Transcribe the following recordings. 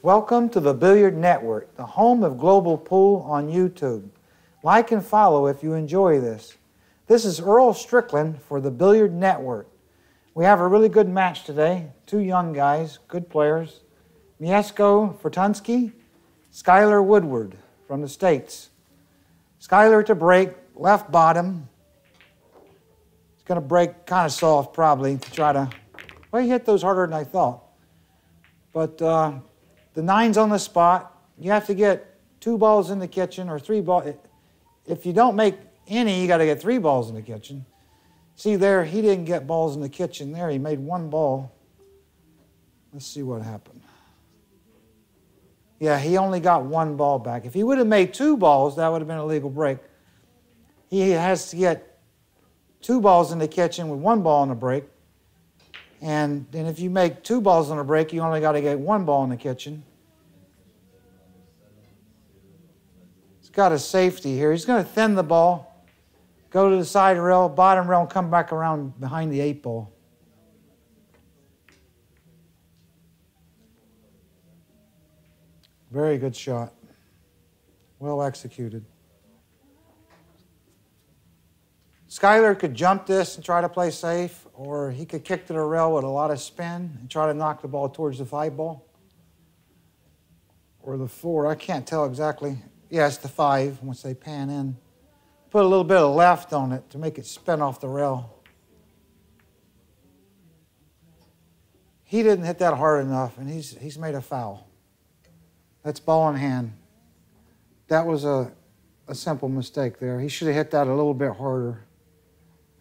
Welcome to the Billiard Network, the home of global pool on YouTube. Like and follow if you enjoy this. This is Earl Strickland for the Billiard Network. We have a really good match today. Two young guys, good players. Miesko FORTUNSKI, Skylar WOODWARD from the States. Skylar to break, left bottom. It's going to break kind of soft probably to try to... Well, he hit those harder than I thought. But the nine's on the spot. You have to get 2 balls in the kitchen or 3 balls. If you don't make any, you got to get 3 balls in the kitchen. See there, he didn't get balls in the kitchen there. He made 1 ball. Let's see what happened. Yeah, he only got 1 ball back. If he would have made 2 balls, that would have been a legal break. He has to get 2 balls in the kitchen with 1 ball in the break. And then if you make 2 balls on a break, you only got to get 1 ball in the kitchen. He's got a safety here. He's going to thin the ball, go to the side rail, bottom rail, and come back around behind the 8 ball. Very good shot. Well executed. Skylar could jump this and try to play safe, or he could kick to the rail with a lot of spin and try to knock the ball towards the 5 ball. Or the 4, I can't tell exactly. Yeah, it's the 5 once they pan in. Put a little bit of left on it to make it spin off the rail. He didn't hit that hard enough, and he's made a foul. That's ball in hand. That was a simple mistake there. He should have hit that a little bit harder.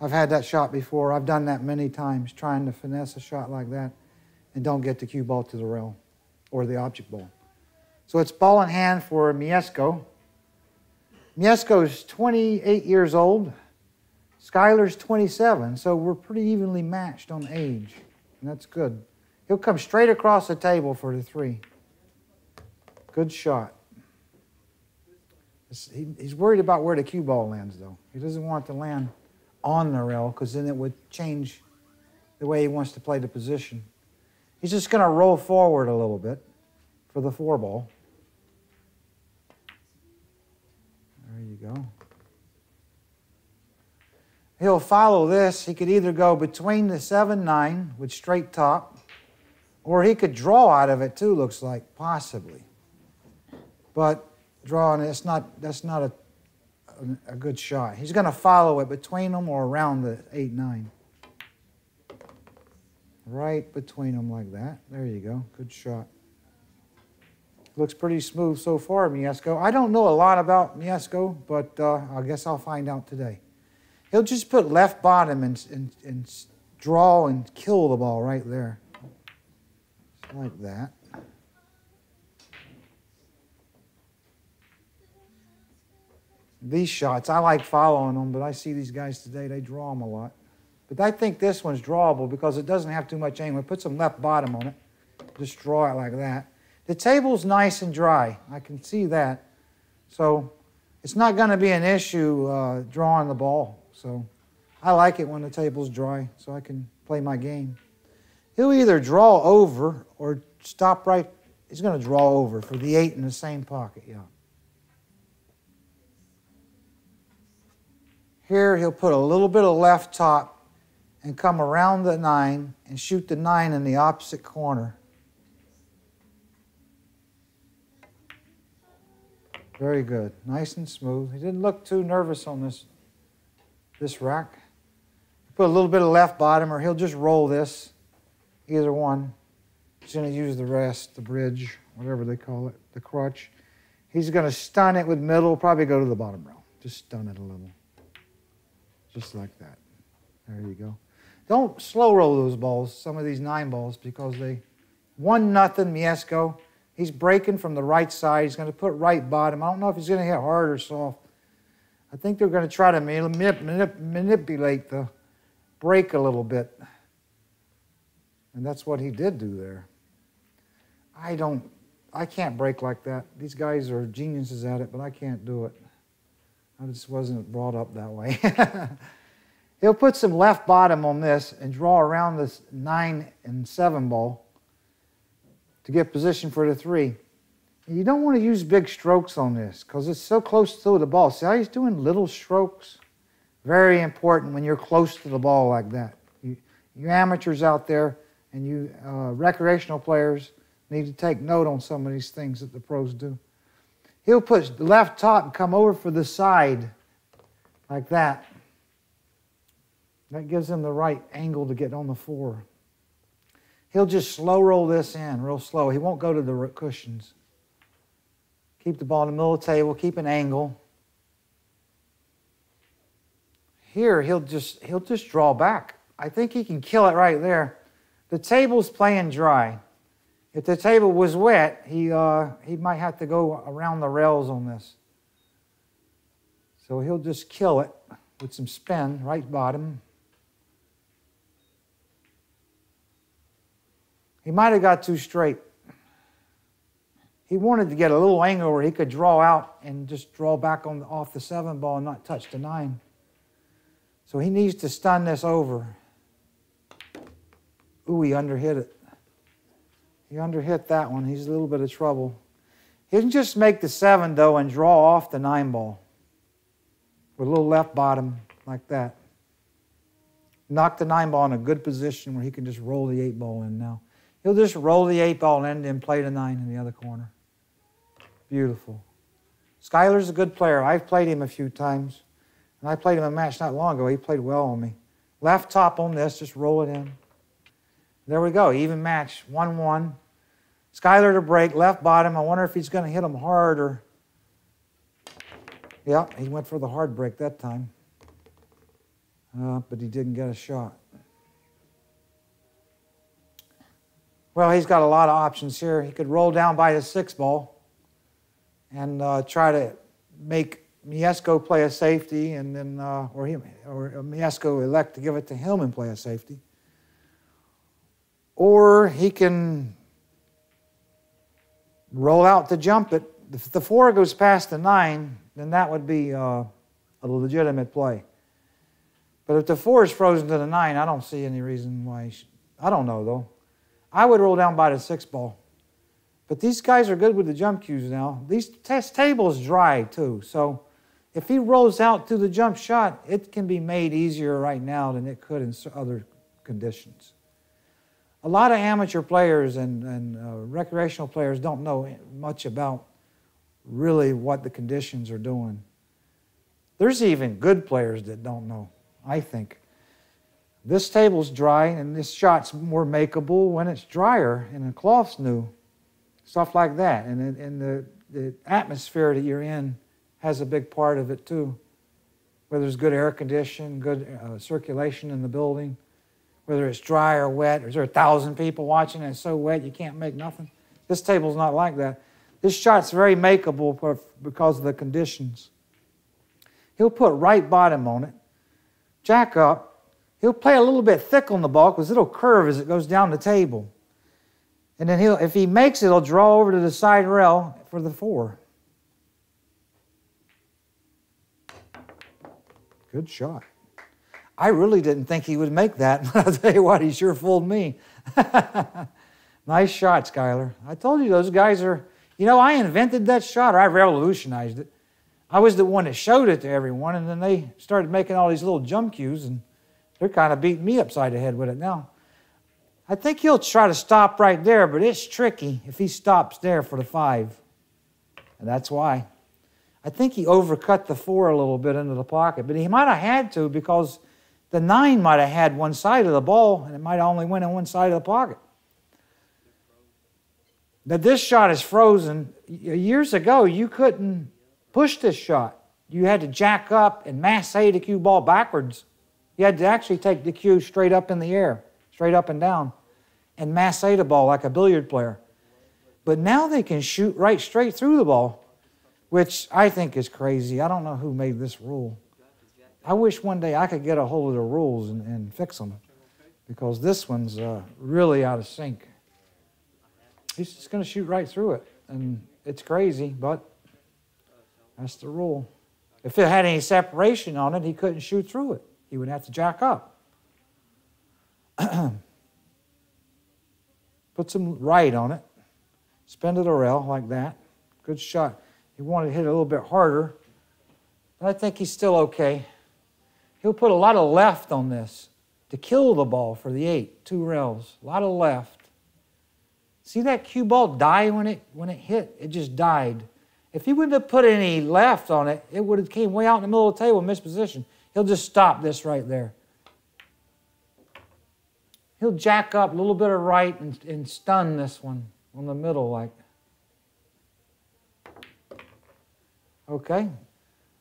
I've had that shot before. I've done that many times, trying to finesse a shot like that and don't get the cue ball to the rail or the object ball. So it's ball in hand for Miesko. Miesko's 28 years old. Skylar's 27, so we're pretty evenly matched on age, and that's good. He'll come straight across the table for the 3. Good shot. He's worried about where the cue ball lands, though. He doesn't want it to land on the rail because then it would change the way he wants to play the position. He's just going to roll forward a little bit for the 4 ball. There you go. He'll follow this. He could either go between the 7-9 with straight top, or he could draw out of it too, looks like, possibly. But drawing, that's not a good shot. He's going to follow it between them or around the 8-9. Right between them like that. There you go. Good shot. Looks pretty smooth so far, Miesko. I don't know a lot about Miesko, but I guess I'll find out today. He'll just put left bottom and draw and kill the ball right there. Like that. These shots, I like following them, but I see these guys today, they draw them a lot. But I think this one's drawable because it doesn't have too much angle. Put some left bottom on it. Just draw it like that. The table's nice and dry. I can see that. So it's not going to be an issue drawing the ball. So I like it when the table's dry so I can play my game. He'll either draw over or stop right. He's going to draw over for the 8 in the same pocket, yeah. Here, he'll put a little bit of left top and come around the 9 and shoot the 9 in the opposite corner. Very good. Nice and smooth. He didn't look too nervous on this rack. Put a little bit of left bottom, or he'll just roll this. Either one. He's going to use the rest, the bridge, whatever they call it, the crutch. He's going to stun it with middle, probably go to the bottom rail. Just stun it a little. Just like that. There you go. Don't slow roll those balls, some of these 9 balls, because they 1-0 Miesko. He's breaking from the right side. He's going to put right bottom. I don't know if he's going to hit hard or soft. I think they're going to try to manipulate the break a little bit. And that's what he did do there. I can't break like that. These guys are geniuses at it, but I can't do it. I just wasn't brought up that way. He'll put some left bottom on this and draw around this 9 and 7 ball to get position for the 3. You don't want to use big strokes on this because it's so close to the ball. See how he's doing little strokes? Very important when you're close to the ball like that. You amateurs out there and you recreational players need to take note on some of these things that the pros do. He'll put the left top and come over for the side like that. That gives him the right angle to get on the 4. He'll just slow roll this in, real slow. He won't go to the cushions. Keep the ball in the middle of the table, keep an angle. Here, he'll just draw back. I think he can kill it right there. The table's playing dry. If the table was wet, he might have to go around the rails on this. So he'll just kill it with some spin, right bottom. He might have got too straight. He wanted to get a little angle where he could draw out and just draw back off the 7 ball and not touch the 9. So he needs to stun this over. Ooh, he underhit it. He underhit that one. He's in a little bit of trouble. He can just make the 7, though, and draw off the 9 ball with a little left bottom like that. Knock the 9 ball in a good position where he can just roll the 8 ball in now. He'll just roll the 8 ball in and play the 9 in the other corner. Beautiful. Skylar's a good player. I've played him a few times. And I played him a match not long ago. He played well on me. Left top on this, just roll it in. There we go, even match, 1-1. Skylar to break, left bottom. I wonder if he's going to hit him hard or... Yeah, he went for the hard break that time. But he didn't get a shot. Well, he's got a lot of options here. He could roll down by the 6 ball and try to make Miesko play a safety, and then or Miesko elect to give it to him and play a safety. Or he can roll out to jump it. If the 4 goes past the 9, then that would be a legitimate play. But if the 4 is frozen to the 9, I don't see any reason why he should. I don't know, though. I would roll down by the 6 ball. But these guys are good with the jump cues now. This table is dry, too. So if he rolls out to the jump shot, it can be made easier right now than it could in other conditions. A lot of amateur players and recreational players don't know much about really what the conditions are doing. There's even good players that don't know, I think. This table's dry, and this shot's more makeable when it's drier and the cloth's new. Stuff like that. And the atmosphere that you're in has a big part of it, too. Whether there's good air conditioning, good circulation in the building, whether it's dry or wet. Is there 1,000 people watching and it's so wet you can't make nothing? This table's not like that. This shot's very makeable because of the conditions. He'll put right bottom on it, jack up. He'll play a little bit thick on the ball because it'll curve as it goes down the table. And then if he makes it, he'll draw over to the side rail for the 4. Good shot. I really didn't think he would make that, but I'll tell you what, he sure fooled me. Nice shot, Skylar. I told you those guys are, you know, I invented that shot, or I revolutionized it. I was the one that showed it to everyone, and then they started making all these little jump cues, and they're kind of beating me upside the head with it now. I think he'll try to stop right there, but it's tricky if he stops there for the 5. And that's why. I think he overcut the 4 a little bit into the pocket, but he might have had to because the 9 might have had one side of the ball, and it might have only went in one side of the pocket. Now, this shot is frozen. Years ago, you couldn't push this shot. You had to jack up and massé the cue ball backwards. You had to actually take the cue straight up in the air, straight up and down, and massé the ball like a billiard player. But now they can shoot right straight through the ball, which I think is crazy. I don't know who made this rule. I wish one day I could get a hold of the rules and fix them, because this one's really out of sync. He's just going to shoot right through it, and it's crazy, but that's the rule. If it had any separation on it, he couldn't shoot through it. He would have to jack up. Put some right on it. Spin to the rail like that. Good shot. He wanted to hit it a little bit harder, but I think he's still okay. He'll put a lot of left on this to kill the ball for the 8. 2 rails. A lot of left. See that cue ball die when it hit? It just died. If he wouldn't have put any left on it, it would have came way out in the middle of the table, missed position. He'll just stop this right there. He'll jack up a little bit of right and stun this one on the middle like. Okay,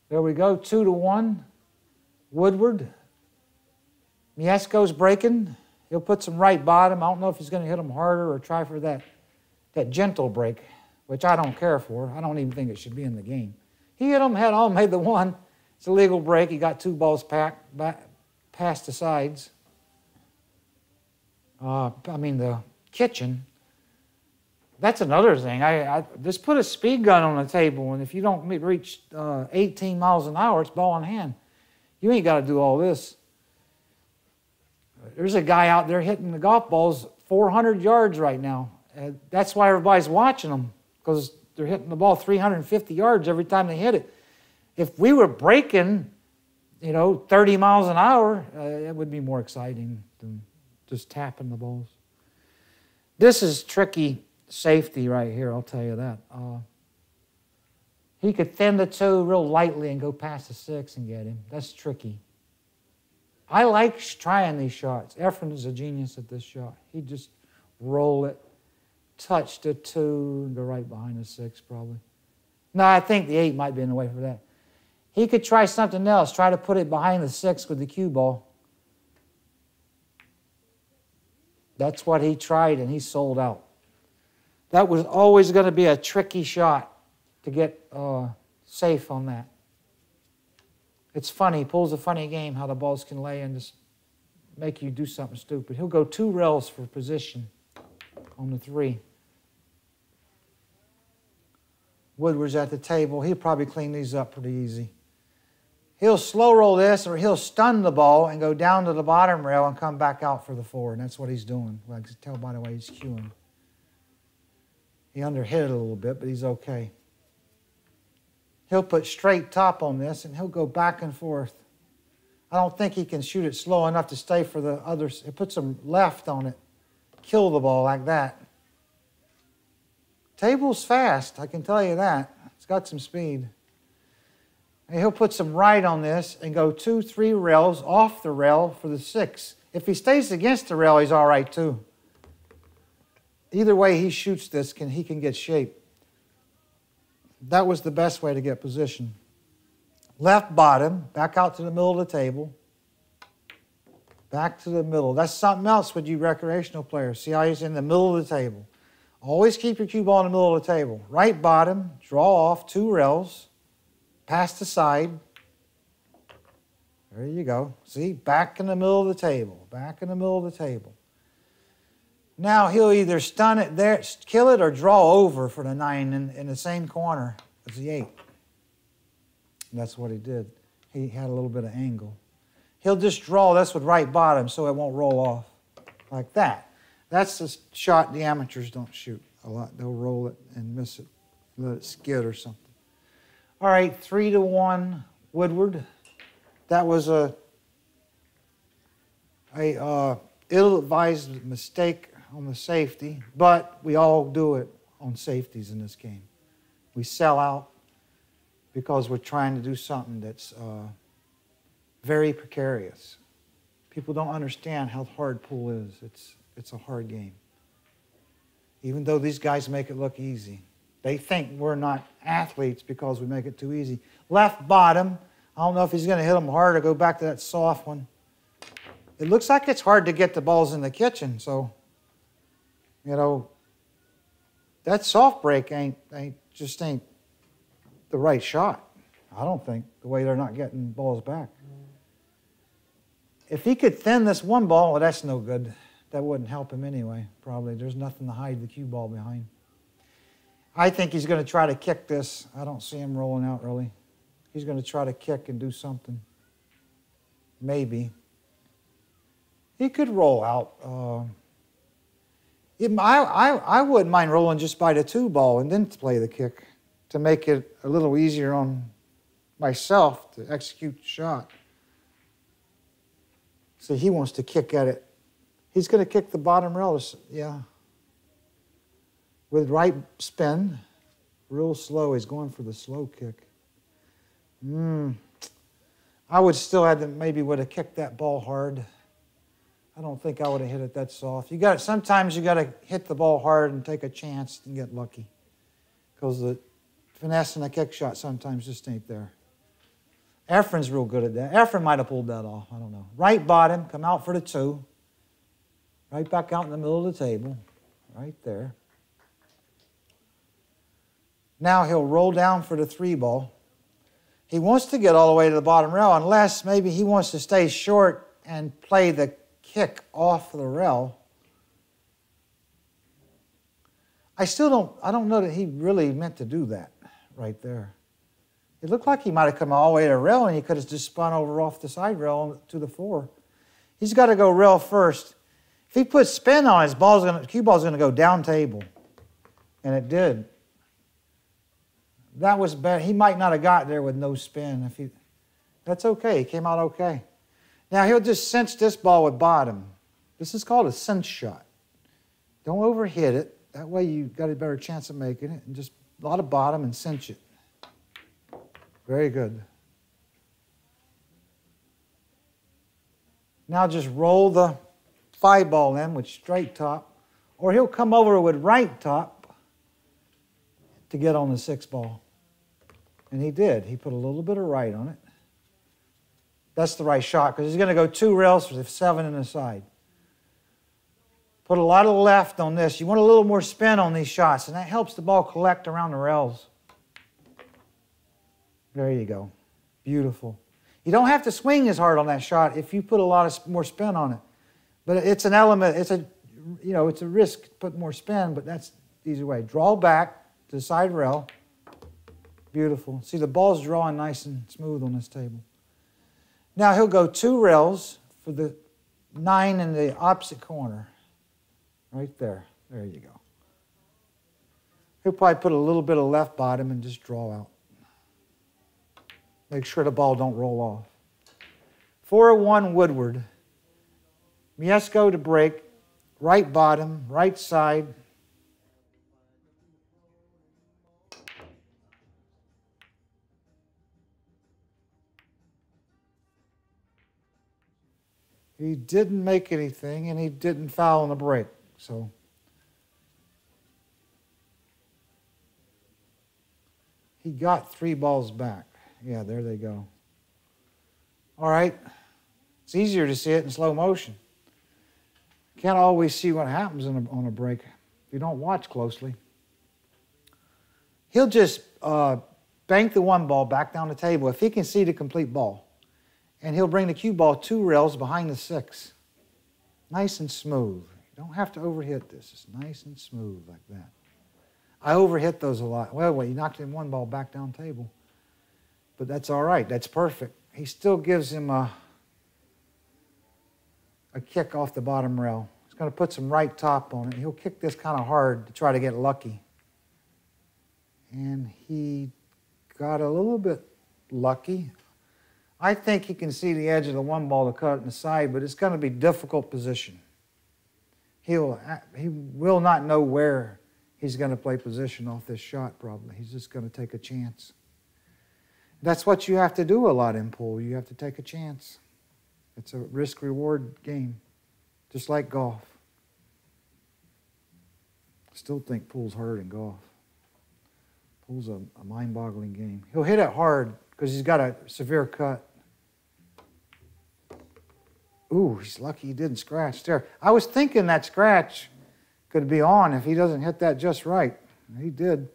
there we go, 2-1. Woodward. Miesko's breaking. He'll put some right bottom. I don't know if he's going to hit him harder or try for that gentle break, which I don't care for. I don't even think it should be in the game. He hit him head on, made the 1. It's a legal break. He got 2 balls packed past the sides. The kitchen. That's another thing. I just put a speed gun on the table, and if you don't reach 18 miles an hour, it's ball in hand. You ain't got to do all this. There's a guy out there hitting the golf balls 400 yards right now. That's why everybody's watching them, because they're hitting the ball 350 yards every time they hit it. If we were breaking, 30 miles an hour, it would be more exciting than just tapping the balls. This is tricky safety right here, I'll tell you that. He could thin the 2 real lightly and go past the 6 and get him. That's tricky. I like trying these shots. Efren is a genius at this shot. He'd just roll it, touch the 2, go right behind the 6 probably. No, I think the 8 might be in the way for that. He could try something else, try to put it behind the 6 with the cue ball. That's what he tried, and he sold out. That was always going to be a tricky shot to get safe on that. It's funny. He pulls a funny game how the balls can lay and just make you do something stupid. He'll go 2 rails for position on the 3. Woodward's at the table. He'll probably clean these up pretty easy. He'll slow roll this, or he'll stun the ball and go down to the bottom rail and come back out for the 4, and that's what he's doing. Well, I can tell by the way he's cueing. He underhit it a little bit, but he's okay. He'll put straight top on this, and he'll go back and forth. I don't think he can shoot it slow enough to stay for the others. He'll put some left on it, kill the ball like that. Table's fast, I can tell you that. It's got some speed. And he'll put some right on this and go 2, 3 rails off the rail for the 6. If he stays against the rail, he's all right too. Either way he shoots this, he can get shape. That was the best way to get position. Left bottom, back out to the middle of the table. Back to the middle. That's something else with you recreational players. See how he's in the middle of the table. Always keep your cue ball in the middle of the table. Right bottom, draw off 2 rails. Past the side. There you go. See, back in the middle of the table. Back in the middle of the table. Now he'll either stun it there, kill it, or draw over for the 9 in the same corner as the 8. And that's what he did. He had a little bit of angle. He'll just draw this with right bottom so it won't roll off like that. That's the shot the amateurs don't shoot a lot. They'll roll it and miss it, let it skid or something. All right, 3-1 Woodward. That was a ill-advised mistake on the safety, but we all do it on safeties in this game. We sell out because we're trying to do something that's very precarious. People don't understand how hard pool is. It's a hard game. Even though these guys make it look easy. They think we're not athletes because we make it too easy. Left bottom. I don't know if he's going to hit them hard or go back to that soft one. It looks like it's hard to get the balls in the kitchen, so, that soft break ain't the right shot. I don't think, the way they're not getting balls back. If he could thin this 1 ball, well, that's no good. That wouldn't help him anyway, probably. There's nothing to hide the cue ball behind. I think he's going to try to kick this. I don't see him rolling out, really. He's going to try to kick and do something. Maybe. He could roll out. I wouldn't mind rolling just by the 2 ball and then play the kick to make it a little easier on myself to execute the shot. See, he wants to kick at it. He's going to kick the bottom rail, yeah. With right spin, real slow. He's going for the slow kick. I would still have to, maybe would have kicked that ball hard. I don't think I would have hit it that soft. Sometimes you got to hit the ball hard and take a chance and get lucky, because the finesse in the kick shot sometimes just ain't there. Efren's real good at that. Efren might have pulled that off. I don't know. Right bottom, come out for the 2. Right back out in the middle of the table. Right there. Now he'll roll down for the 3 ball. He wants to get all the way to the bottom rail, unless maybe he wants to stay short and play the kick off the rail. I don't know that he really meant to do that right there. It looked like he might have come all the way to the rail and he could have just spun over off the side rail to the 4. He's got to go rail first. If he puts spin on his cue ball's going to go down table. And it did. That was bad. He might not have got there with no spin. That's okay. He came out okay. Now he'll just cinch this ball with bottom. This is called a cinch shot. Don't overhit it. That way you got a better chance of making it. And just a lot of bottom and cinch it. Very good. Now just roll the 5 ball in with straight top, or he'll come over with right top to get on the 6 ball. And he did. He put a little bit of right on it. That's the right shot, because he's going to go 2 rails for the 7 in the side. Put a lot of left on this. You want a little more spin on these shots, and that helps the ball collect around the rails. There you go. Beautiful. You don't have to swing as hard on that shot if you put a lot more spin on it. But it's an element, it's a risk to put more spin, but that's the easy way. Draw back to the side rail. Beautiful. See, the ball's drawing nice and smooth on this table. Now he'll go 2 rails for the 9 in the opposite corner. Right there. There you go. He'll probably put a little bit of left bottom and just draw out. Make sure the ball don't roll off. 4-1 Woodward. Miesko to break. Right bottom, right side. He didn't make anything, and he didn't foul on the break. So he got 3 balls back. Yeah, there they go. All right. It's easier to see it in slow motion. Can't always see what happens on a break if you don't watch closely. He'll just bank the 1 ball back down the table if he can see the complete ball. And he'll bring the cue ball 2 rails behind the 6. Nice and smooth. You don't have to overhit this. It's nice and smooth like that. I overhit those a lot. Well, he knocked in 1 ball back down table. But that's all right. That's perfect. He still gives him a kick off the bottom rail. He's going to put some right top on it. He'll kick this kind of hard to try to get lucky. And he got a little bit lucky. I think he can see the edge of the 1 ball to cut it in the side, but it's going to be a difficult position. He will not know where he's going to play position off this shot probably. He's just going to take a chance. That's what you have to do a lot in pool. You have to take a chance. It's a risk-reward game, just like golf. I still think pool's harder than golf. Pool's a mind-boggling game. He'll hit it hard because he's got a severe cut. Ooh, he's lucky he didn't scratch there. I was thinking that scratch could be on if he doesn't hit that just right. He did.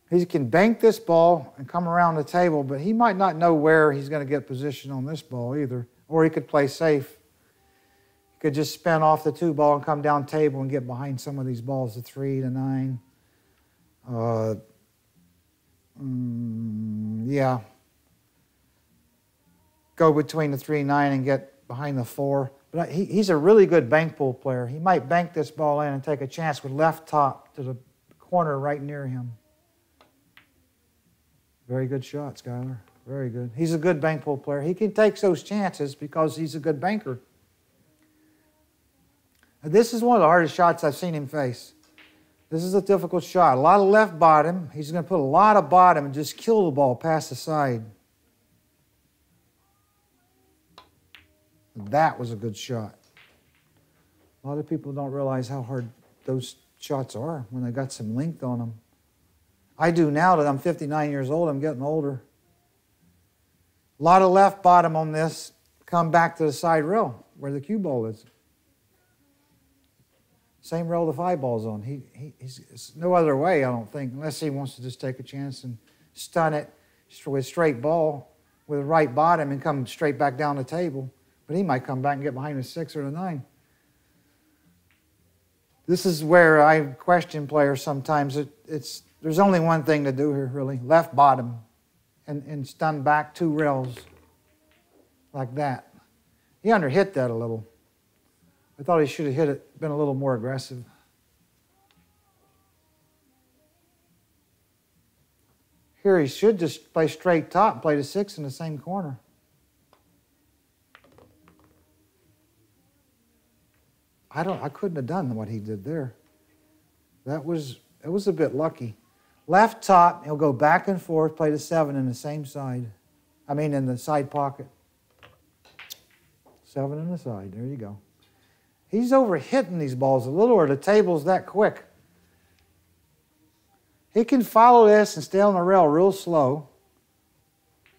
He can bank this ball and come around the table, but he might not know where he's going to get position on this ball either. Or he could play safe. He could just spin off the 2 ball and come down table and get behind some of these balls, the 3, the 9. Yeah. Go between the 3 and 9 and get behind the 4. But But he's a really good bank pool player. He might bank this ball in and take a chance with left top to the corner right near him. Very good shot, Skylar. Very good. He's a good bank pool player. He can take those chances because he's a good banker. This is one of the hardest shots I've seen him face. This is a difficult shot. A lot of left bottom. He's going to put a lot of bottom and just kill the ball past the side. That was a good shot. A lot of people don't realize how hard those shots are when they got some length on them. I do now that I'm 59 years old. I'm getting older. A lot of left bottom on this. Come back to the side rail where the cue ball is. Same rail the 5 ball's on. He's no other way, I don't think, unless he wants to just take a chance and stun it with straight ball with the right bottom and come straight back down the table. But he might come back and get behind the 6 or the 9. This is where I question players sometimes. There's only one thing to do here, really. Left bottom and stun back 2 rails like that. He underhit that a little. I thought he should have hit it, been a little more aggressive. Here he should just play straight top and play the 6 in the same corner. I couldn't have done what he did there. It was a bit lucky. Left top, he'll go back and forth, play the 7 in the same side. I mean in the side pocket. 7 in the side, there you go. He's overhitting these balls a little, or the table's that quick. He can follow this and stay on the rail real slow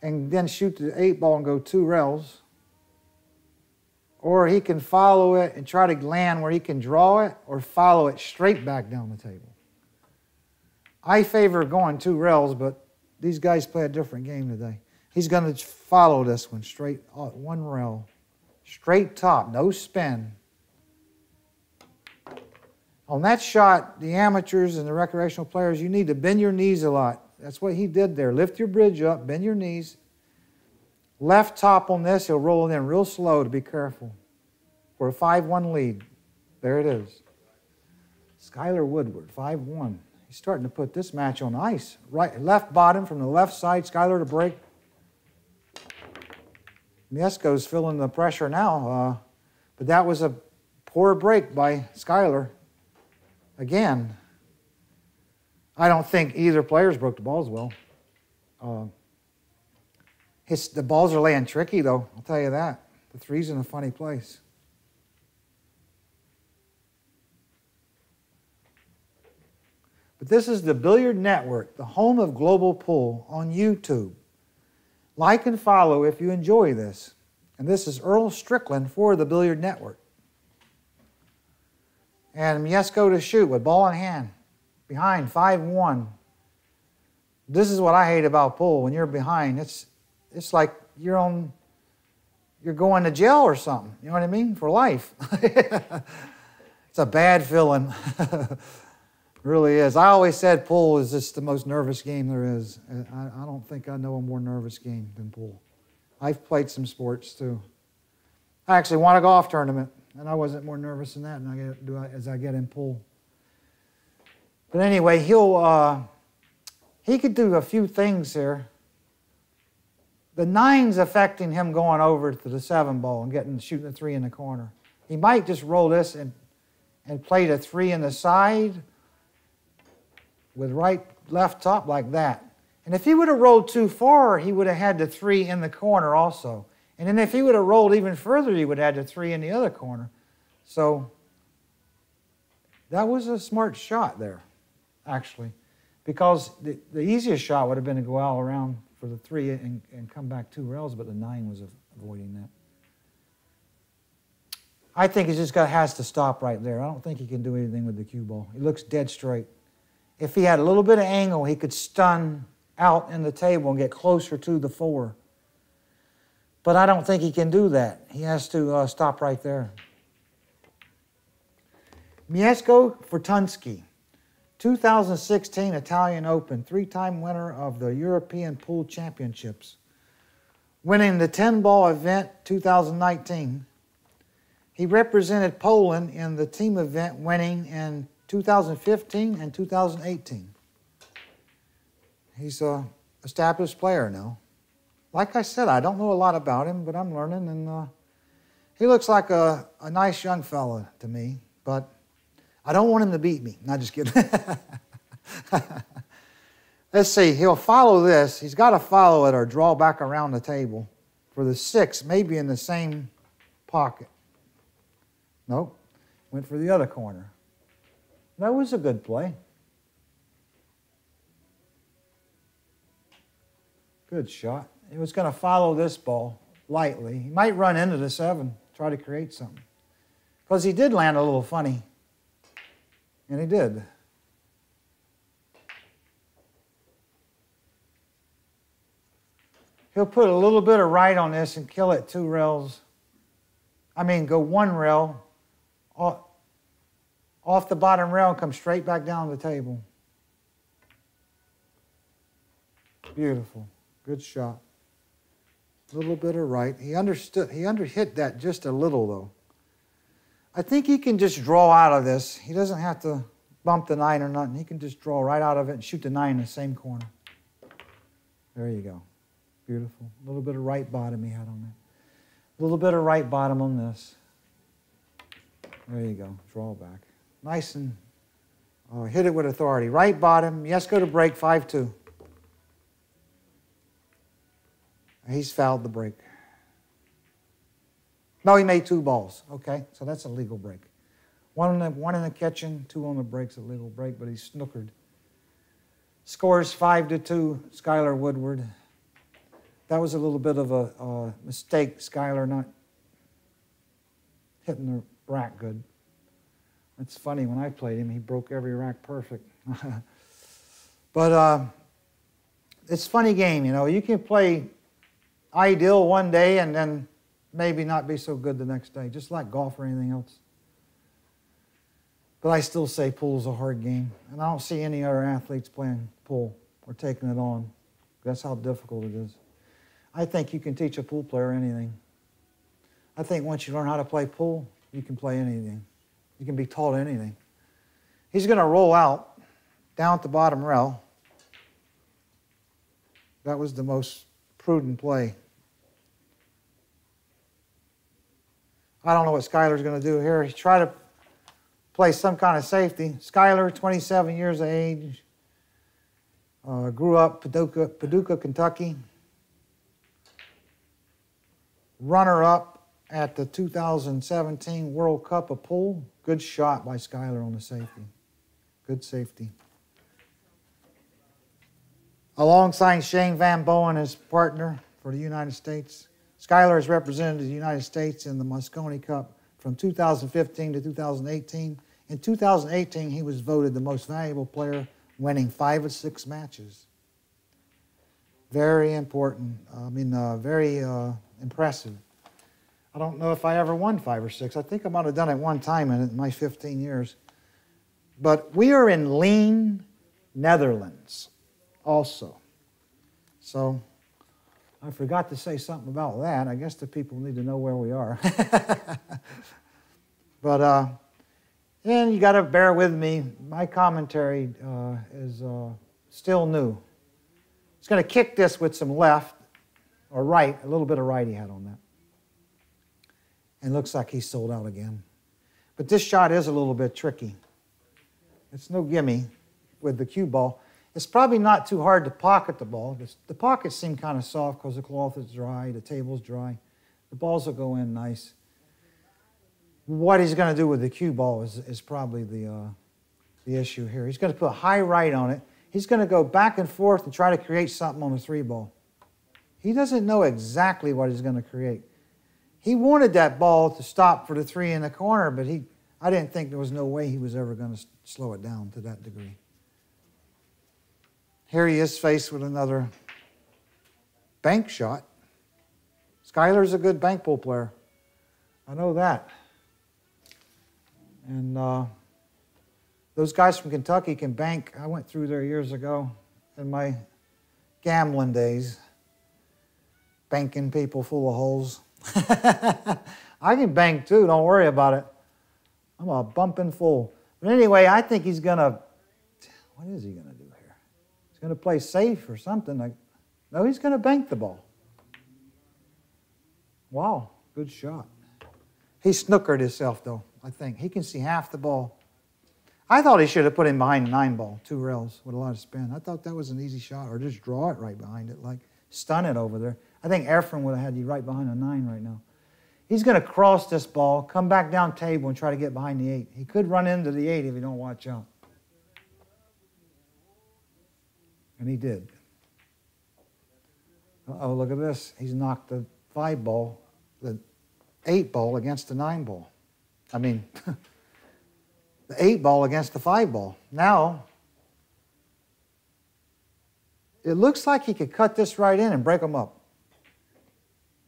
and then shoot the 8 ball and go 2 rails. Or he can follow it and try to land where he can draw it or follow it straight back down the table. I favor going 2 rails, but these guys play a different game today. He's going to follow this one straight, 1 rail. Straight top, no spin. On that shot, the amateurs and the recreational players, you need to bend your knees a lot. That's what he did there. Lift your bridge up, bend your knees. Left top on this, he'll roll it in real slow to be careful. For a 5-1 lead. There it is. Skylar Woodward, 5-1. He's starting to put this match on ice. Right, left bottom from the left side, Skylar to break. Miesko's feeling the pressure now, but that was a poor break by Skylar. Again, I don't think either player's broke the balls well. The balls are laying tricky, though, I'll tell you that. The 3's in a funny place. But this is the Billiard Network, the home of global pool on YouTube. Like and follow if you enjoy this. And this is Earl Strickland for the Billiard Network. And Miesko to shoot with ball in hand. Behind, 5-1. This is what I hate about pool. When you're behind, it's like you're going to jail or something. You know what I mean? For life. It's a bad feeling. Really is. I always said pool is just the most nervous game there is. I don't think I know a more nervous game than pool. I've played some sports too. I actually won a golf tournament, and I wasn't more nervous than that as I get in pool. But anyway, he could do a few things here. The 9's affecting him going over to the 7 ball and shooting the 3 in the corner. He might just roll this and play the 3 in the side with left top like that. And if he would have rolled too far, he would have had the 3 in the corner also. And then if he would have rolled even further, he would have had the 3 in the other corner. So that was a smart shot there, actually, because the easiest shot would have been to go all around for the 3 and come back 2 rails, but the 9 was avoiding that. I think he just has to stop right there. I don't think he can do anything with the cue ball. He looks dead straight. If he had a little bit of angle, he could stun out in the table and get closer to the 4. But I don't think he can do that. He has to stop right there. Miesko FORTUNSKI, 2016 Italian Open, 3-time winner of the European Pool Championships, winning the 10-ball event 2019. He represented Poland in the team event, winning in 2015 and 2018. He's an established player now. Like I said, I don't know a lot about him, but I'm learning, and he looks like a nice young fella to me, but I don't want him to beat me. Not just kidding. Let's see, he'll follow this. He's got to follow it or draw back around the table for the 6, maybe in the same pocket. Nope, went for the other corner. That was a good play. Good shot. He was going to follow this ball lightly. He might run into the 7, try to create something. Because he did land a little funny. And he did. He'll put a little bit of right on this and kill it 2 rails. I mean, go 1 rail off the bottom rail and come straight back down the table. Beautiful. Good shot. A little bit of right. He underhit that just a little, though. I think he can just draw out of this. He doesn't have to bump the 9 or nothing. He can just draw right out of it and shoot the 9 in the same corner. There you go. Beautiful. A little bit of right bottom he had on that. A little bit of right bottom on this. There you go. Draw back. Nice and hit it with authority. Right bottom. Miesko to break, 5-2. He's fouled the break. No, he made 2 balls. Okay, so that's a legal break. One in the kitchen, 2 on the break's a legal break, but he's snookered. Scores 5-2, Skylar Woodward. That was a little bit of a mistake, Skylar not hitting the rack good. It's funny, when I played him, he broke every rack perfect. But it's a funny game, you know. You can play ideal one day and then maybe not be so good the next day, just like golf or anything else. But I still say pool's a hard game, and I don't see any other athletes playing pool or taking it on. That's how difficult it is. I think you can teach a pool player anything. I think once you learn how to play pool, you can play anything. You can be taught anything. He's going to roll out down at the bottom rail. That was the most prudent play. I don't know what Skylar's going to do here. He's trying to play some kind of safety. Skylar, 27 years of age, grew up Paducah, Kentucky. Runner-up at the 2017 World Cup of Pool. Good shot by Skylar on the safety. Good safety. Alongside Shane Van Bowen, his partner for the United States. Skylar has represented the United States in the Moscone Cup from 2015 to 2018. In 2018, he was voted the most valuable player, winning 5 of 6 matches. Very important. Very impressive. I don't know if I ever won 5 or 6. I think I might have done it one time in my 15 years. But we are in Leende, Netherlands also. So I forgot to say something about that. I guess the people need to know where we are. But, and you got to bear with me. My commentary is still new. It's going to kick this with some left or right, a little bit of right he had on that. And looks like he's sold out again. But this shot is a little bit tricky. It's no gimme with the cue ball. It's probably not too hard to pocket the ball. The pockets seem kind of soft because the cloth is dry, the table's dry. The balls will go in nice. What he's going to do with the cue ball is probably the issue here. He's going to put high right on it. He's going to go back and forth and try to create something on the 3 ball. He doesn't know exactly what he's going to create. He wanted that ball to stop for the 3 in the corner, but I didn't think there was no way he was ever going to slow it down to that degree. Here he is faced with another bank shot. Skylar's a good bank pool player. I know that. And those guys from Kentucky can bank. I went through there years ago in my gambling days, banking people full of holes. I can bank too, don't worry about it. I'm a bumping fool. But anyway, I think he's going to, what is he going to do here? He's going to play safe or something. No, he's going to bank the ball. Wow, good shot. He snookered himself, though, I think. He can see half the ball. I thought he should have put him behind the 9 ball, 2 rails with a lot of spin. I thought that was an easy shot, or just draw it right behind it, like stun it over there. I think Efren would have had you right behind the 9 right now. He's going to cross this ball, come back down table, and try to get behind the 8. He could run into the 8 if he don't watch out. And he did. Uh-oh, look at this. He's knocked the 5 ball, the 8 ball against the 9 ball. I mean, the 8 ball against the 5 ball. Now, it looks like he could cut this right in and break them up.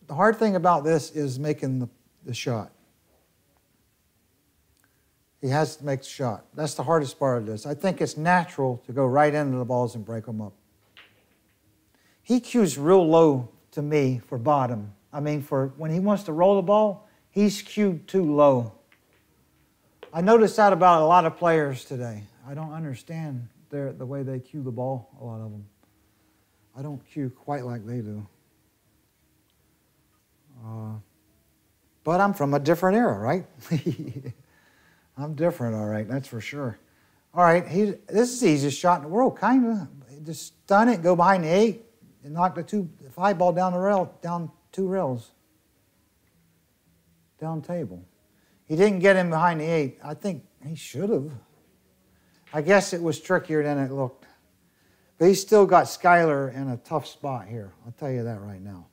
The hard thing about this is making the shot. He has to make the shot. That's the hardest part of this. I think it's natural to go right into the balls and break them up. He cues real low to me for bottom. I mean, for when he wants to roll the ball, he's cued too low. I noticed that about a lot of players today. I don't understand the way they cue the ball, a lot of them. I don't cue quite like they do. But I'm from a different era, right? I'm different, all right, that's for sure. All right, this is the easiest shot in the world, kind of. Just stun it, go behind the 8, and knock the 5 ball down the rail, down 2 rails. Down table. He didn't get him behind the 8. I think he should have. I guess it was trickier than it looked. But he's still got Skylar in a tough spot here. I'll tell you that right now.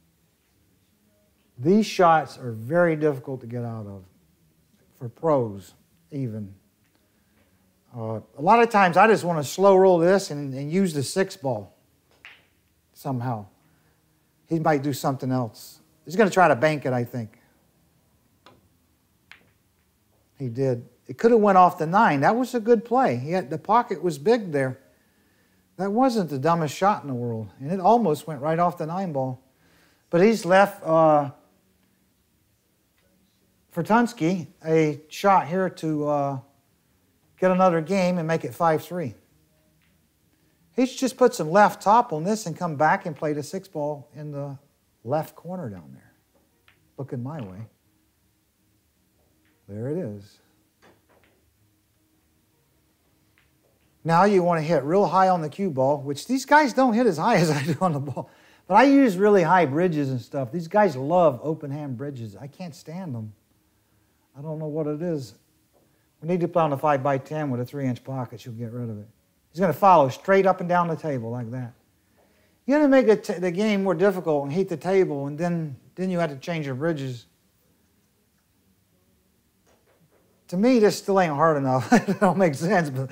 These shots are very difficult to get out of, for pros even. A lot of times I just want to slow roll this and use the 6 ball somehow. He might do something else. He's going to try to bank it, I think. He did. It could have went off the 9. That was a good play. The pocket was big there. That wasn't the dumbest shot in the world. And it almost went right off the 9 ball. But he's left FORTUNSKI a shot here to get another game and make it 5-3. He should just put some left top on this and come back and play the 6 ball in the left corner down there. Looking my way. There it is. Now you want to hit real high on the cue ball, which these guys don't hit as high as I do on the ball. But I use really high bridges and stuff. These guys love open hand bridges. I can't stand them. I don't know what it is. We need to play on a 5x10 with a 3-inch pocket. You'll get rid of it. He's going to follow straight up and down the table like that. You're going to make the game more difficult and heat the table, and then you have to change your bridges. To me, this still ain't hard enough. It don't make sense, but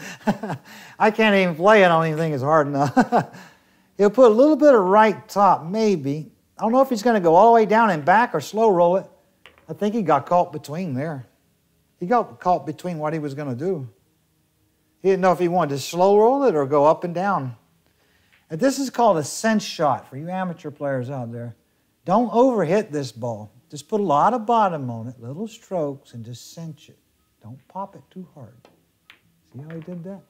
I can't even play it. I don't even think it's hard enough. He'll put a little bit of right top, maybe. I don't know if he's going to go all the way down and back or slow roll it. I think he got caught between there. He got caught between what he was going to do. He didn't know if he wanted to slow roll it or go up and down. And this is called a cinch shot for you amateur players out there. Don't overhit this ball. Just put a lot of bottom on it, little strokes, and just cinch it. Don't pop it too hard. See how he did that?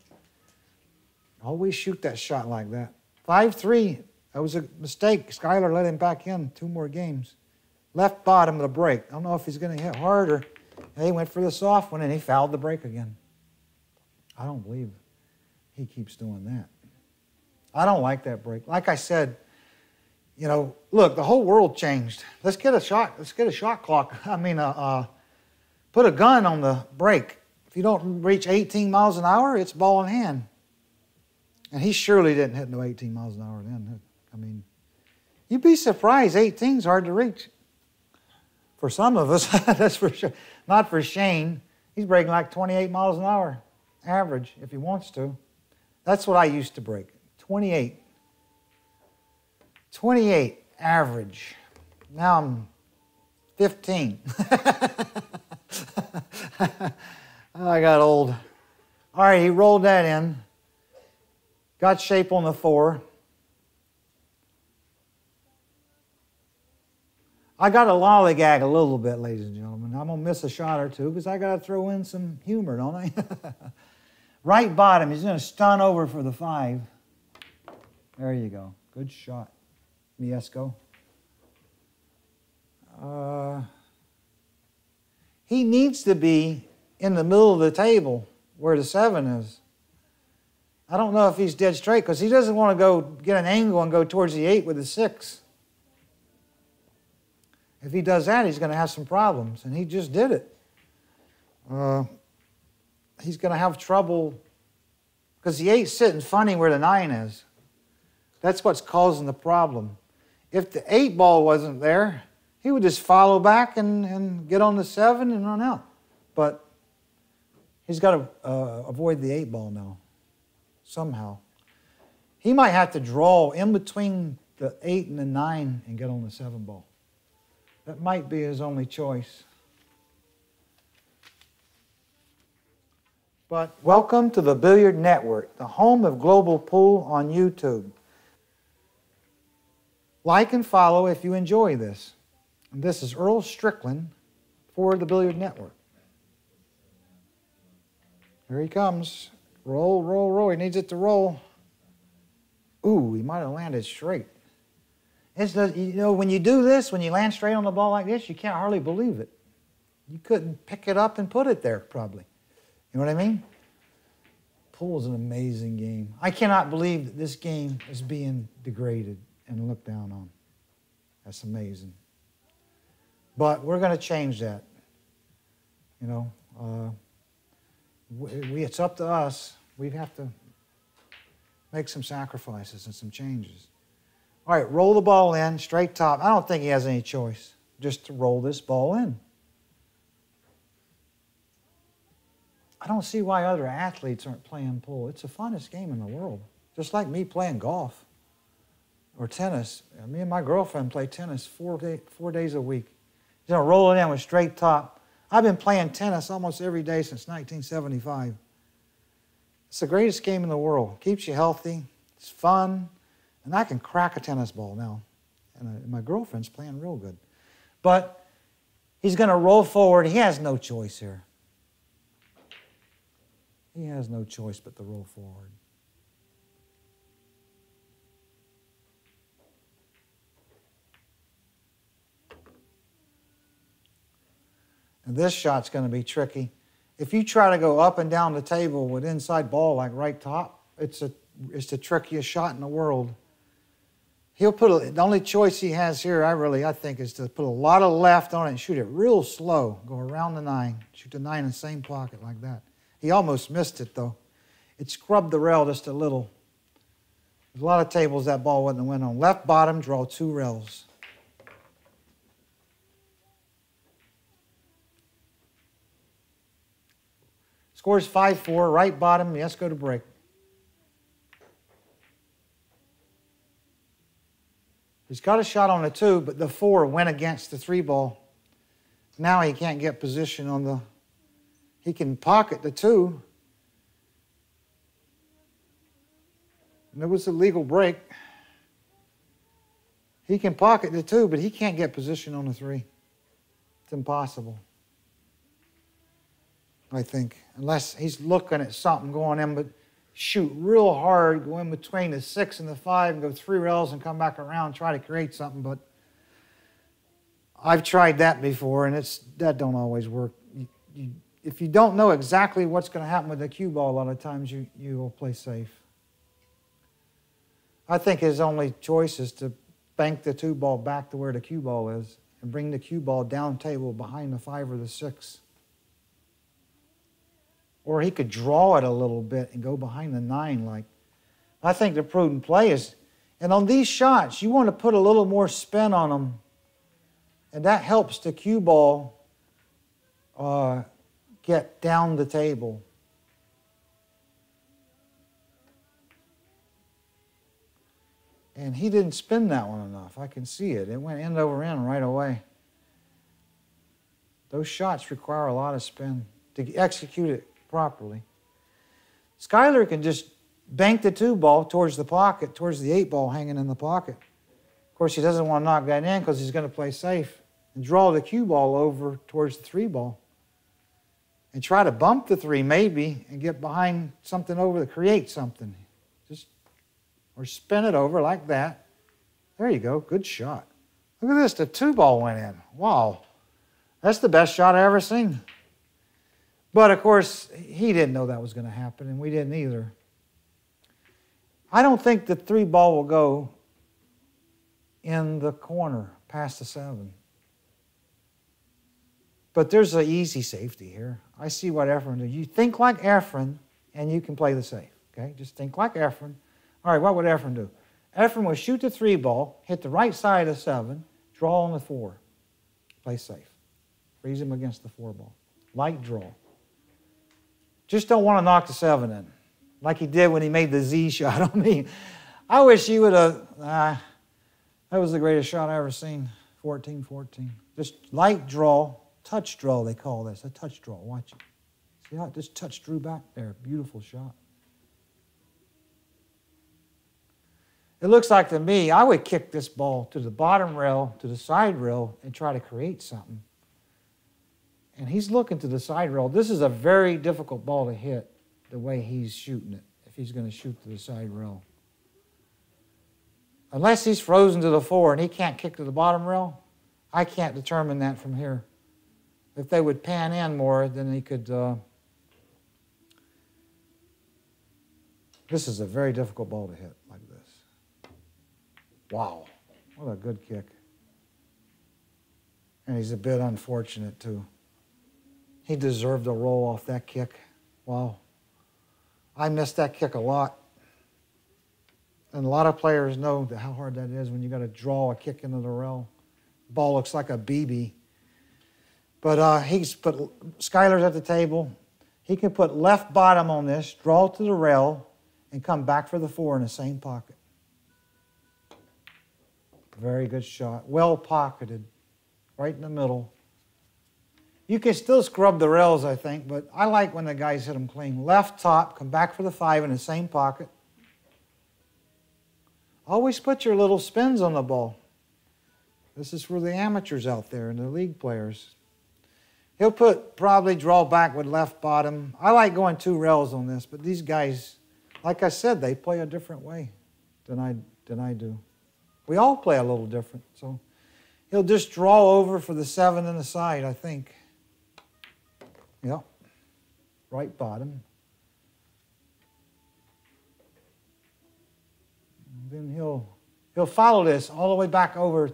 Always shoot that shot like that. 5-3. That was a mistake. Skylar let him back in 2 more games. Left bottom of the break. I don't know if he's going to hit harder. He went for the soft one, and he fouled the break again. I don't believe he keeps doing that. I don't like that break. Like I said, you know, look, the whole world changed. Let's get a shot. Let's get a shot clock. I mean, put a gun on the break. If you don't reach 18 miles an hour, it's ball in hand. And he surely didn't hit no 18 miles an hour then. I mean, you'd be surprised. 18's hard to reach. For some of us, that's for sure. Not for Shane. He's breaking like 28 miles an hour, average, if he wants to. That's what I used to break, 28. 28, average. Now I'm 15. I got old. All right, he rolled that in. Got shape on the 4. I got to lollygag a little bit, ladies and gentlemen. I'm going to miss a shot or two because I got to throw in some humor, don't I? Right bottom, he's going to stun over for the 5. There you go. Good shot, Miesko. He needs to be in the middle of the table where the 7 is. I don't know if he's dead straight because he doesn't want to go get an angle and go towards the 8 with the 6. If he does that, he's going to have some problems, and he just did it. He's going to have trouble because the 8's sitting funny where the 9 is. That's what's causing the problem. If the 8 ball wasn't there, he would just follow back and get on the 7 and run out. But he's got to avoid the 8 ball now, somehow. He might have to draw in between the 8 and the 9 and get on the 7 ball. That might be his only choice. But welcome to the Billiard Network, the home of global pool on YouTube. Like and follow if you enjoy this. And this is Earl Strickland for the Billiard Network. Here he comes. Roll, roll, roll. He needs it to roll. Ooh, he might have landed straight. You know, when you do this, when you land straight on the ball like this, you can't hardly believe it. You couldn't pick it up and put it there, probably. You know what I mean? Pool is an amazing game. I cannot believe that this game is being degraded and looked down on. That's amazing. But we're going to change that. You know, it's up to us. We have to make some sacrifices and some changes. All right, roll the ball in, straight top. I don't think he has any choice just to roll this ball in. I don't see why other athletes aren't playing pool. It's the funnest game in the world. Just like me playing golf or tennis. Me and my girlfriend play tennis 4 days a week. You know, roll it in with straight top. I've been playing tennis almost every day since 1975. It's the greatest game in the world. Keeps you healthy. It's fun. And I can crack a tennis ball now. And my girlfriend's playing real good. But he's going to roll forward. He has no choice here. He has no choice but to roll forward. And this shot's going to be tricky. If you try to go up and down the table with inside ball like right top, it's the trickiest shot in the world. He'll put the only choice he has here, I think, is to put a lot of left on it and shoot it real slow. Go around the 9. Shoot the 9 in the same pocket like that. He almost missed it, though. It scrubbed the rail just a little. There's a lot of tables that ball wouldn't have went on. Left bottom, draw 2 rails. Scores 5-4. Right bottom, Miesko to break. He's got a shot on the 2, but the 4 went against the 3 ball. Now he can't get position on the... He can pocket the 2. And it was a legal break. He can pocket the 2, but he can't get position on the 3. It's impossible, I think. Unless he's looking at something going in, but shoot real hard, go in between the 6 and the 5 and go 3 rails and come back around and try to create something. But I've tried that before, and that don't always work. If you don't know exactly what's going to happen with the cue ball, a lot of times you will play safe. I think his only choice is to bank the 2 ball back to where the cue ball is and bring the cue ball down table behind the 5 or the 6. Or he could draw it a little bit and go behind the 9. Like, I think the prudent play is, and on these shots, you want to put a little more spin on them, and that helps the cue ball get down the table. And he didn't spin that one enough. I can see it. It went end over end right away. Those shots require a lot of spin to execute it properly. Skylar can just bank the 2 ball towards the pocket, towards the 8 ball hanging in the pocket. Of course, he doesn't want to knock that in because he's going to play safe. and draw the cue ball over towards the 3 ball. And try to bump the 3 maybe and get behind something over to create something. Or spin it over like that. There you go, good shot. Look at this, the 2 ball went in. Wow, that's the best shot I ever seen. But of course, he didn't know that was going to happen, and we didn't either. I don't think the 3 ball will go in the corner past the 7. But there's an easy safety here. I see what Efren did. You think like Efren, and you can play the safe. Okay, just think like Efren. All right, what would Efren do? Efren would shoot the 3 ball, hit the right side of the 7, draw on the 4. Play safe. Freeze him against the 4 ball. Light draw. Just don't want to knock the 7 in, like he did when he made the Z shot on me. I wish he would have, that was the greatest shot I ever seen, 14-14. Just light draw, touch draw they call this, a touch draw, watch it. See how it just touch drew back there, beautiful shot. It looks like to me, I would kick this ball to the bottom rail, to the side rail, and try to create something. And he's looking to the side rail. This is a very difficult ball to hit the way he's shooting it, if he's going to shoot to the side rail. Unless he's frozen to the 4 and he can't kick to the bottom rail, I can't determine that from here. If they would pan in more, then he could... This is a very difficult ball to hit like this. Wow, what a good kick. And he's a bit unfortunate, too. He deserved a roll off that kick. Wow. I missed that kick a lot. And a lot of players know how hard that is when you got to draw a kick into the rail. The ball looks like a BB. But Skylar's at the table. He can put left bottom on this, draw to the rail, and come back for the 4 in the same pocket. Very good shot. Well pocketed. Right in the middle. You can still scrub the rails, I think, but I like when the guys hit them clean. Left top, come back for the 5 in the same pocket. Always put your little spins on the ball. This is for the amateurs out there and the league players. He'll probably draw back with left bottom. I like going 2 rails on this, but these guys, like I said, they play a different way than I do. We all play a little different, so he'll just draw over for the 7 in the side, I think. Yep, right bottom. And then he'll follow this all the way back over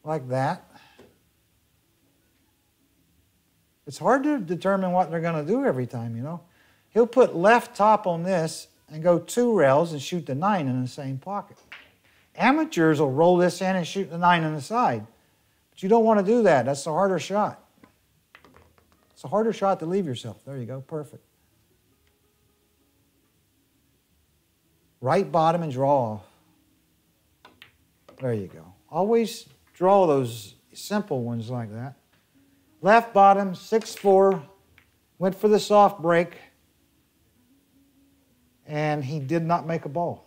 like that. It's hard to determine what they're going to do every time, you know. He'll put left top on this and go 2 rails and shoot the 9 in the same pocket. Amateurs will roll this in and shoot the 9 in the side. But you don't want to do that. That's the harder shot. It's a harder shot to leave yourself. There you go. Perfect. Right bottom and draw off. There you go. Always draw those simple ones like that. Left bottom, 6-4. Went for the soft break. And he did not make a ball.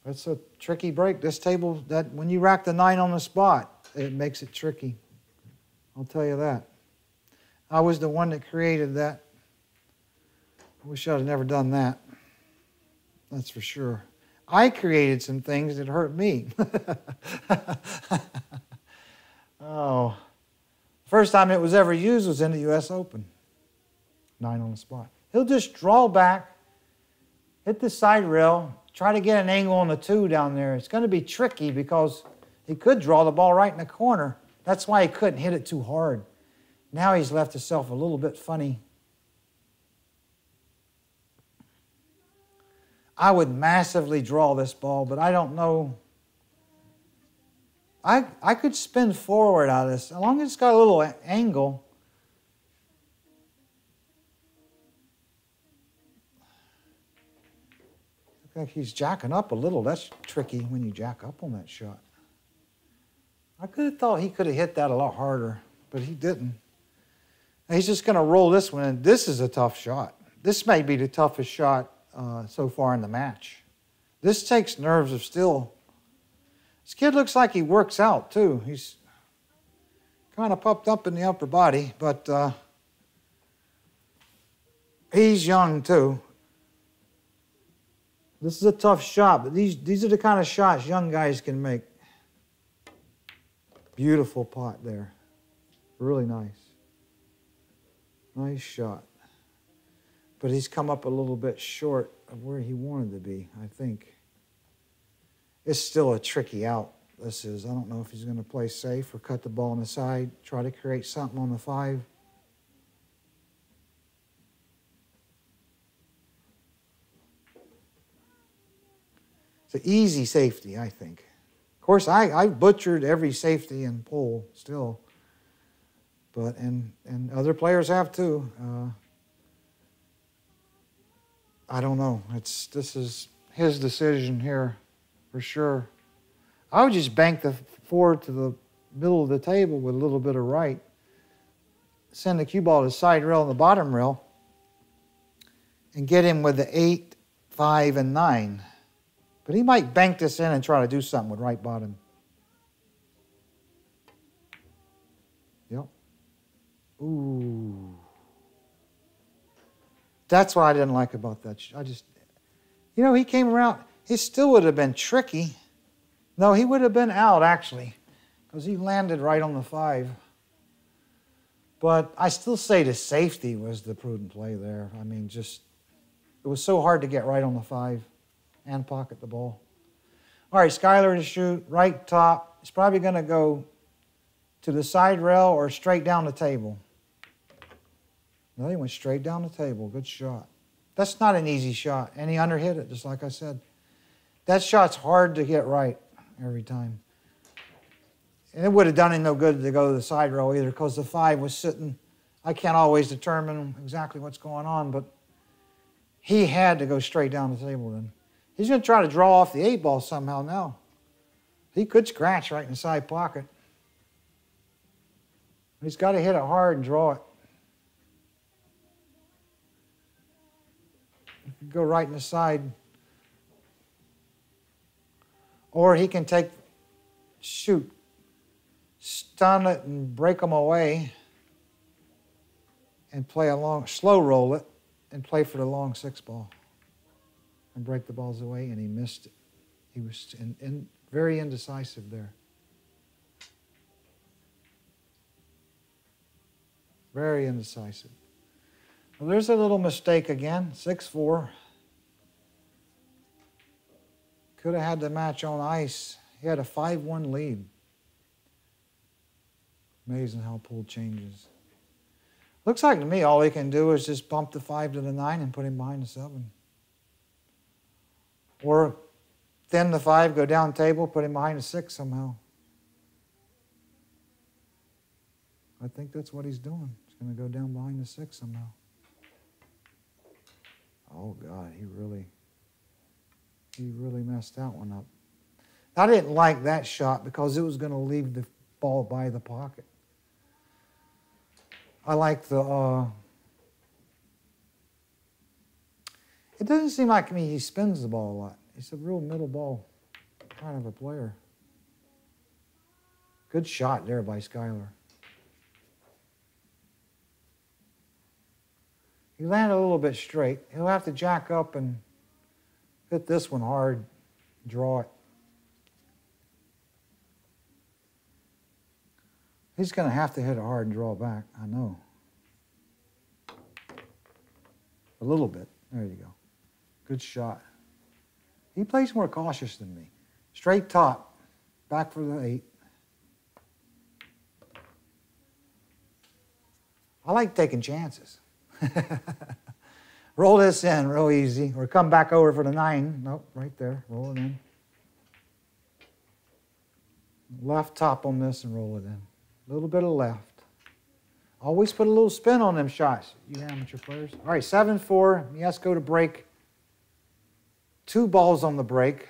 That's a tricky break. This table, that when you rack the 9 on the spot, it makes it tricky. I'll tell you that. I was the one that created that. I wish I'd have never done that. That's for sure. I created some things that hurt me. Oh. First time it was ever used was in the U.S. Open. 9 on the spot. He'll just draw back, hit the side rail, try to get an angle on the 2 down there. It's going to be tricky because he could draw the ball right in the corner. That's why he couldn't hit it too hard. Now he's left himself a little bit funny. I would massively draw this ball, but I don't know. I could spin forward out of this. As long as it's got a little angle. Looks like he's jacking up a little. That's tricky when you jack up on that shot. I could have thought he could have hit that a lot harder, but he didn't. And he's just going to roll this one, and this is a tough shot. This may be the toughest shot so far in the match. This takes nerves of steel. This kid looks like he works out, too. He's kind of puffed up in the upper body, but he's young, too. This is a tough shot, but these are the kind of shots young guys can make. Beautiful pot there. Really nice. Nice shot. But he's come up a little bit short of where he wanted to be, I think. It's still a tricky out, this is. I don't know if he's going to play safe or cut the ball on the side, try to create something on the 5. It's an easy safety, I think. Of course, I've butchered every safety and pull still. But, and other players have too. I don't know. This is his decision here. For sure. I would just bank the 4 to the middle of the table with a little bit of right. Send the cue ball to the side rail and the bottom rail. And get him with the 8, 5, and 9. But he might bank this in and try to do something with right bottom. Yep. Ooh. That's what I didn't like about that. You know, he came around. He still would have been tricky. No, he would have been out, actually, because he landed right on the 5. But I still say the safety was the prudent play there. I mean, it was so hard to get right on the 5 and pocket the ball. All right, Skylar to shoot, right top. He's probably going to go to the side rail or straight down the table. No, he went straight down the table. Good shot. That's not an easy shot, and he underhit it, just like I said. That shot's hard to get right every time. And it would have done him no good to go to the side row either, because the 5 was sitting. I can't always determine exactly what's going on, but he had to go straight down the table then. He's going to try to draw off the 8 ball somehow now. He could scratch right in the side pocket. He's got to hit it hard and draw it. He could go right in the side. Or he can stun it and break them away and play a long, slow roll it and play for the long 6 ball and break the balls away, and he missed it. He was very indecisive there. Very indecisive. Well, there's a little mistake again, 6-4. Could have had the match on ice. He had a 5-1 lead. Amazing how pool changes. Looks like to me all he can do is just bump the 5 to the 9 and put him behind the 7. Or thin the 5, go down table, put him behind the 6 somehow. I think that's what he's doing. He's going to go down behind the 6 somehow. Oh, God, he really messed that one up. I didn't like that shot because it was going to leave the ball by the pocket. I like the... it doesn't seem like to me he spins the ball a lot. He's a real middle ball kind of a player. Good shot there by Skylar. He landed a little bit straight. He'll have to jack up and hit this one hard, draw it. He's going to have to hit it hard and draw back, I know. A little bit. There you go. Good shot. He plays more cautious than me. Straight top, back for the 8. I like taking chances. Roll this in real easy, or come back over for the 9. Nope, right there. Roll it in. Left top on this and roll it in. A little bit of left. Always put a little spin on them shots, you amateur players. All right, 7-4. Miesko to break. 2 balls on the break.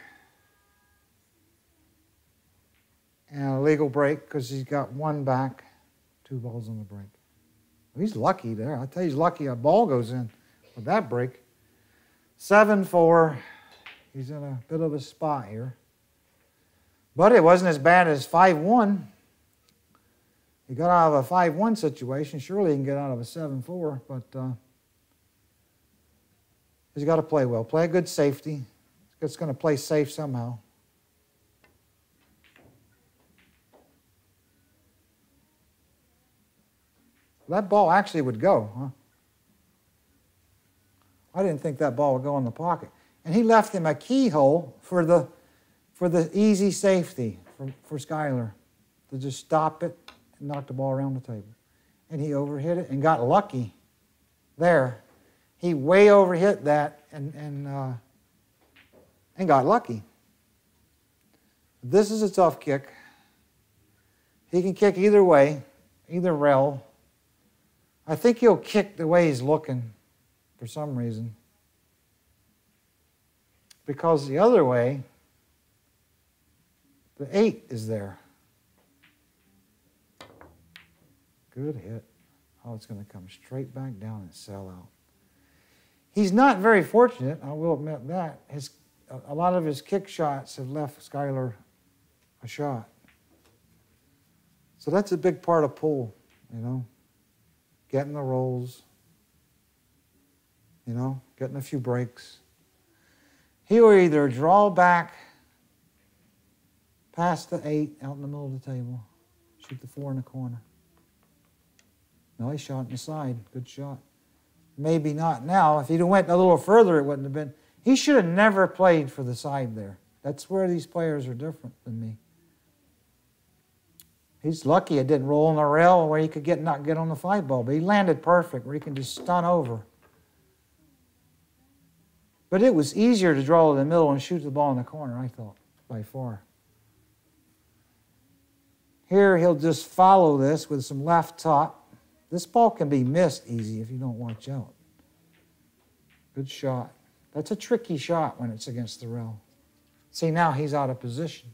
And a legal break because he's got 1 back. 2 balls on the break. He's lucky there. I tell you, he's lucky a ball goes in with that break. 7-4. He's in a bit of a spot here. But it wasn't as bad as 5-1. He got out of a 5-1 situation. Surely he can get out of a 7-4, but he's got to play well. Play a good safety. It's going to play safe somehow. That ball actually would go, huh? I didn't think that ball would go in the pocket. And he left him a keyhole for the easy safety for Skylar to just stop it and knock the ball around the table. And he overhit it and got lucky there. He way overhit that and got lucky. This is a tough kick. He can kick either way, either rail. I think he'll kick the way he's looking for some reason. Because the other way, the 8 is there. Good hit. Oh, it's going to come straight back down and sell out. He's not very fortunate, I will admit that. A lot of his kick shots have left Skylar a shot. So that's a big part of pool, you know. Getting the rolls, you know, getting a few breaks. He will either draw back past the 8 out in the middle of the table, shoot the 4 in the corner. No, he shot in the side. Good shot. Maybe not now. If he'd have went a little further, it wouldn't have been. He should have never played for the side there. That's where these players are different than me. He's lucky it didn't roll on the rail where he could not get on the 5 ball, but he landed perfect where he can just stun over. But it was easier to draw to the middle and shoot the ball in the corner, I thought, by far. Here he'll just follow this with some left top. This ball can be missed easy if you don't watch out. Good shot. That's a tricky shot when it's against the rail. See, now he's out of position.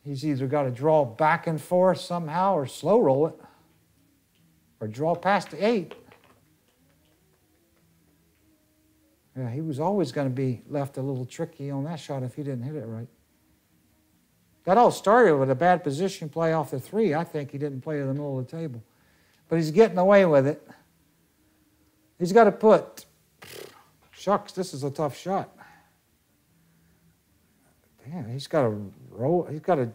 He's either got to draw back and forth somehow or slow roll it or draw past the 8. Yeah, he was always going to be left a little tricky on that shot if he didn't hit it right. That all started with a bad position play off the 3. I think he didn't play in the middle of the table. But he's getting away with it. He's got to put, shucks, this is a tough shot. Damn, he's got to roll, he's got to,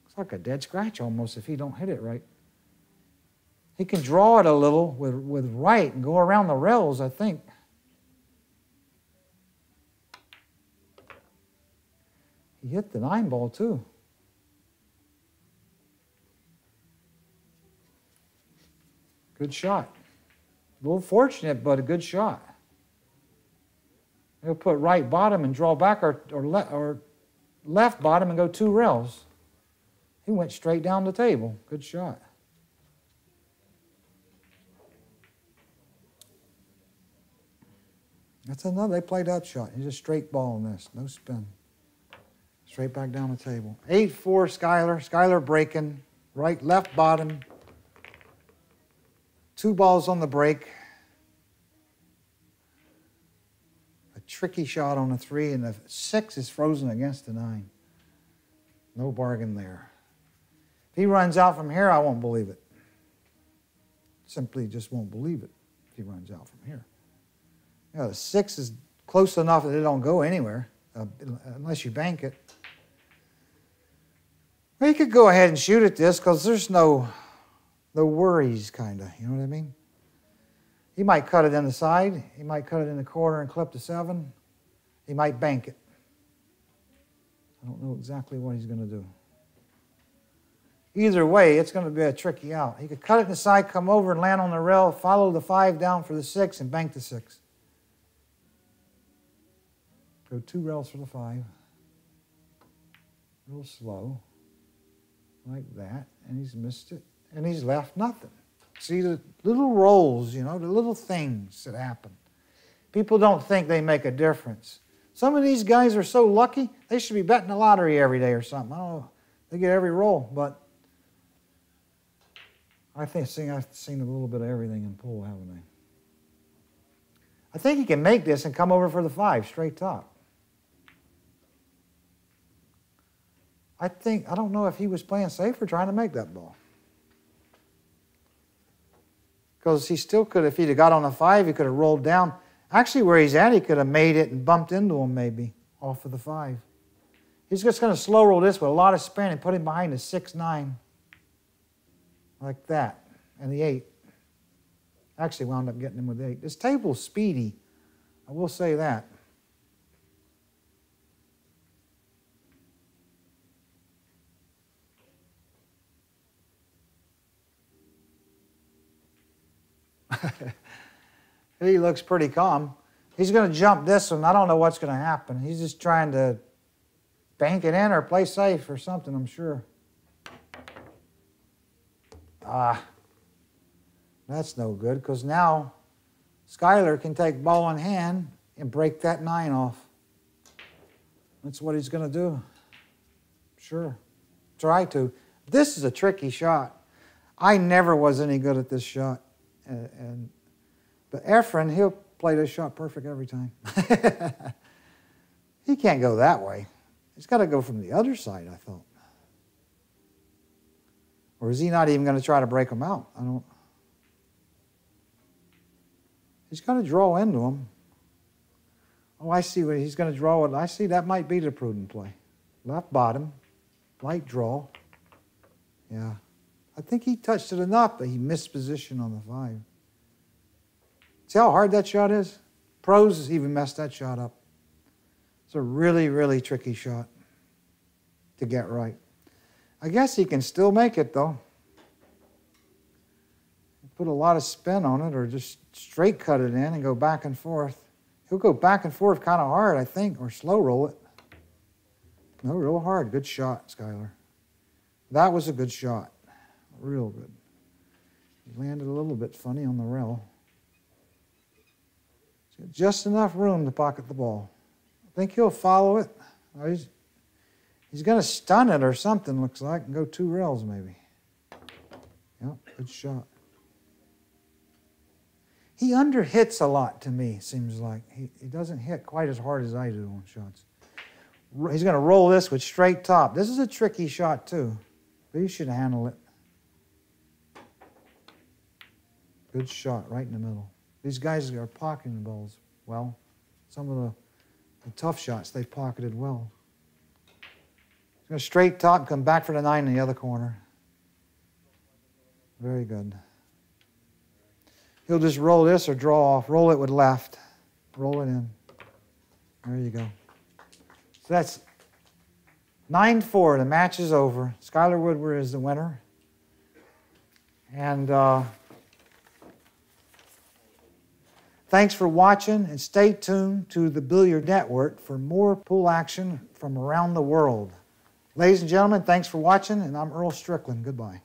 it's like a dead scratch almost if he don't hit it right. He can draw it a little with right and go around the rails, I think. He hit the 9 ball too. Good shot. A little fortunate, but a good shot. He'll put right bottom and draw back or left bottom and go 2 rails. He went straight down the table. Good shot. That's another, they played that shot. He's a straight ball on this, no spin. Straight back down the table. 8-4 Skylar. Skylar breaking. Right, left bottom. 2 balls on the break. A tricky shot on the 3, and the 6 is frozen against the 9. No bargain there. If he runs out from here, I won't believe it. Simply just won't believe it if he runs out from here. Yeah, the 6 is close enough that it don't go anywhere unless you bank it. Well, you could go ahead and shoot at this because there's no worries, kind of. You know what I mean? He might cut it in the side. He might cut it in the corner and clip the 7. He might bank it. I don't know exactly what he's going to do. Either way, it's going to be a tricky out. He could cut it in the side, come over and land on the rail, follow the 5 down for the 6, and bank the 6. Go 2 rails for the 5. Real slow. Like that. And he's missed it. And he's left nothing. See, the little rolls, you know, the little things that happen. People don't think they make a difference. Some of these guys are so lucky, they should be betting the lottery every day or something. I don't know. They get every roll, but I've seen a little bit of everything in pool, haven't I? I think he can make this and come over for the 5, straight top. I don't know if he was playing safe or trying to make that ball. Because he still could, if he'd have got on a 5, he could have rolled down. Actually, where he's at, he could have made it and bumped into him maybe off of the 5. He's just going to slow roll this with a lot of spin and put him behind the 6-9. Like that. And the 8. Actually wound up getting him with 8. This table's speedy. I will say that. He looks pretty calm. He's going to jump this one. I don't know what's going to happen. He's just trying to bank it in or play safe or something, I'm sure. That's no good, because now Skylar can take ball in hand and break that 9 off. That's what he's going to do. Sure. Try to. This is a tricky shot. I never was any good at this shot. But Efren, he'll play this shot perfect every time. He can't go that way. He's got to go from the other side, I thought. Or is he not even going to try to break him out? I don't. He's going to draw into him. Oh, I see what he's going to draw it. I see that might be the prudent play. Left bottom, light draw. Yeah. I think he touched it enough, but he missed position on the 5. See how hard that shot is? Pros even messed that shot up. It's a really, really tricky shot to get right. I guess he can still make it, though. Put a lot of spin on it, or just straight cut it in and go back and forth. He'll go back and forth kind of hard, I think, or slow roll it. No, real hard. Good shot, Skylar. That was a good shot. Real good. He landed a little bit funny on the rail. He's got just enough room to pocket the ball. I think he'll follow it. He's going to stun it or something, looks like, and go 2 rails maybe. Yep, good shot. He underhits a lot to me, seems like. He doesn't hit quite as hard as I do on shots. He's going to roll this with straight top. This is a tricky shot, too. But he should handle it. Good shot, right in the middle. These guys are pocketing the balls well. Some of the tough shots, they pocketed well. He's going to straight top, come back for the 9 in the other corner. Very good. He'll just roll this or draw off. Roll it with left. Roll it in. There you go. So that's 9-4. The match is over. Skylar Woodward is the winner. And thanks for watching, and stay tuned to the Billiard Network for more pool action from around the world. Ladies and gentlemen, thanks for watching, and I'm Earl Strickland. Goodbye.